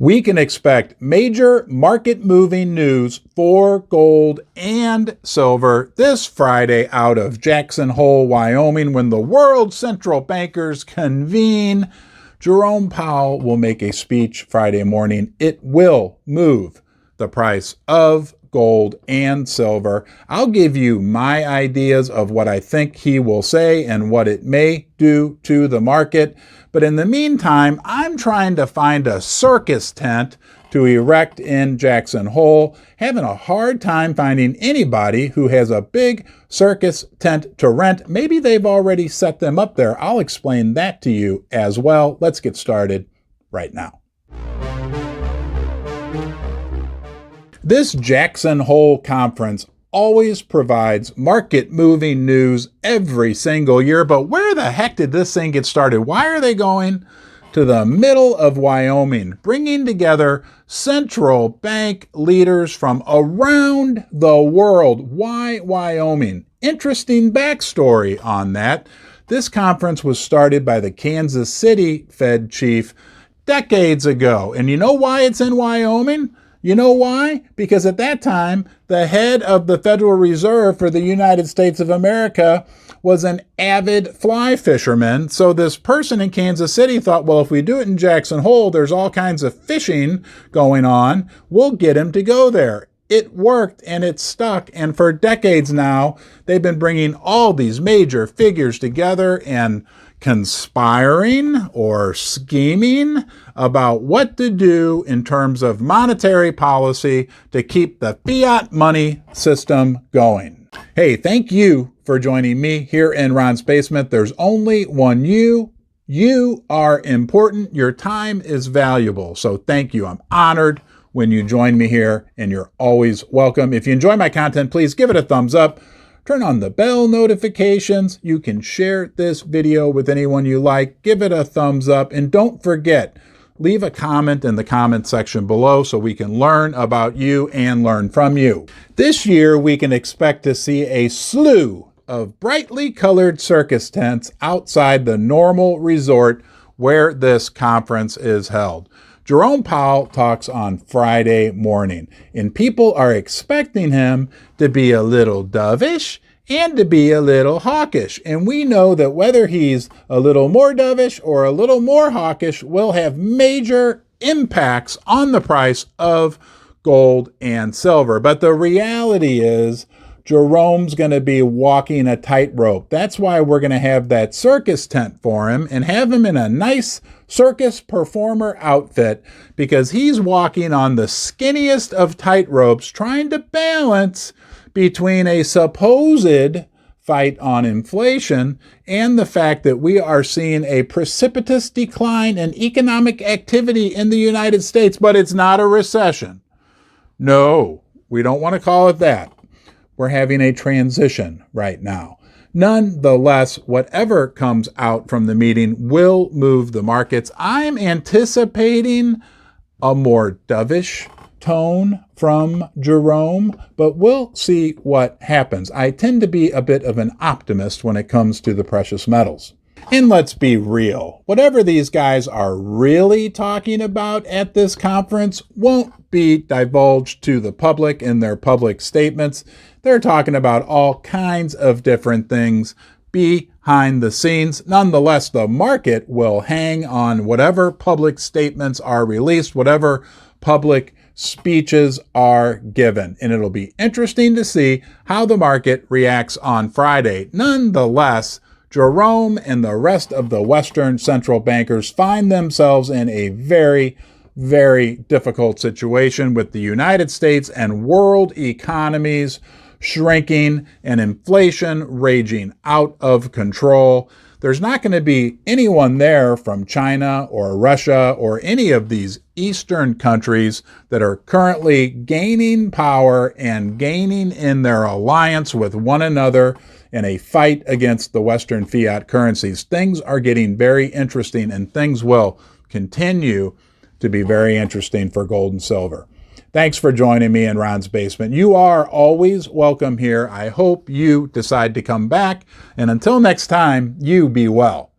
We can expect major market-moving news for gold and silver this Friday out of Jackson Hole, Wyoming, when the world central bankers convene. Jerome Powell will make a speech Friday morning. It will move the price of gold and silver. I'll give you my ideas of what I think he will say and what it may do to the market. But in the meantime, I'm trying to find a circus tent to erect in Jackson Hole, having a hard time finding anybody who has a big circus tent to rent. Maybe they've already set them up there. I'll explain that to you as well. Let's get started right now. This Jackson Hole conference always provides market-moving news every single year, but where the heck did this thing get started? Why are they going to the middle of Wyoming, bringing together central bank leaders from around the world? Why Wyoming? Interesting backstory on that. This conference was started by the Kansas City Fed chief decades ago. And you know why it's in Wyoming? You know why? Because at that time, the head of the Federal Reserve for the United States of America was an avid fly fisherman. So this person in Kansas City thought, well, if we do it in Jackson Hole, there's all kinds of fishing going on. We'll get him to go there. It worked and it stuck. And for decades now, they've been bringing all these major figures together and conspiring or scheming about what to do in terms of monetary policy to keep the fiat money system going. Hey, thank you for joining me here in Ron's Basement. There's only one you. You are important. Your time is valuable. So thank you. I'm honored when you join me here, and you're always welcome. If you enjoy my content, please give it a thumbs up. Turn on the bell notifications. You can share this video with anyone you like. Give it a thumbs up. And don't forget, leave a comment in the comment section below so we can learn about you and learn from you. This year, we can expect to see a slew of brightly colored circus tents outside the normal resort where this conference is held. Jerome Powell talks on Friday morning, and people are expecting him to be a little dovish and to be a little hawkish. And we know that whether he's a little more dovish or a little more hawkish will have major impacts on the price of gold and silver. But the reality is, Jerome's going to be walking a tightrope. That's why we're going to have that circus tent for him and have him in a nice circus performer outfit, because he's walking on the skinniest of tightropes, trying to balance between a supposed fight on inflation and the fact that we are seeing a precipitous decline in economic activity in the United States, but it's not a recession. No, we don't want to call it that. We're having a transition right now. Nonetheless, whatever comes out from the meeting will move the markets. I'm anticipating a more dovish tone from Jerome, but we'll see what happens. I tend to be a bit of an optimist when it comes to the precious metals. And let's be real, whatever these guys are really talking about at this conference won't be divulged to the public in their public statements. They're talking about all kinds of different things behind the scenes. Nonetheless, the market will hang on whatever public statements are released, whatever public speeches are given. And it'll be interesting to see how the market reacts on Friday. Nonetheless, Jerome and the rest of the Western central bankers find themselves in a very, very difficult situation with the United States and world economies shrinking and inflation raging out of control. There's not going to be anyone there from China or Russia or any of these Eastern countries that are currently gaining power and gaining in their alliance with one another in a fight against the Western fiat currencies. Things are getting very interesting, and things will continue to be very interesting for gold and silver. Thanks for joining me in Ron's Basement. You are always welcome here. I hope you decide to come back. And until next time, you be well.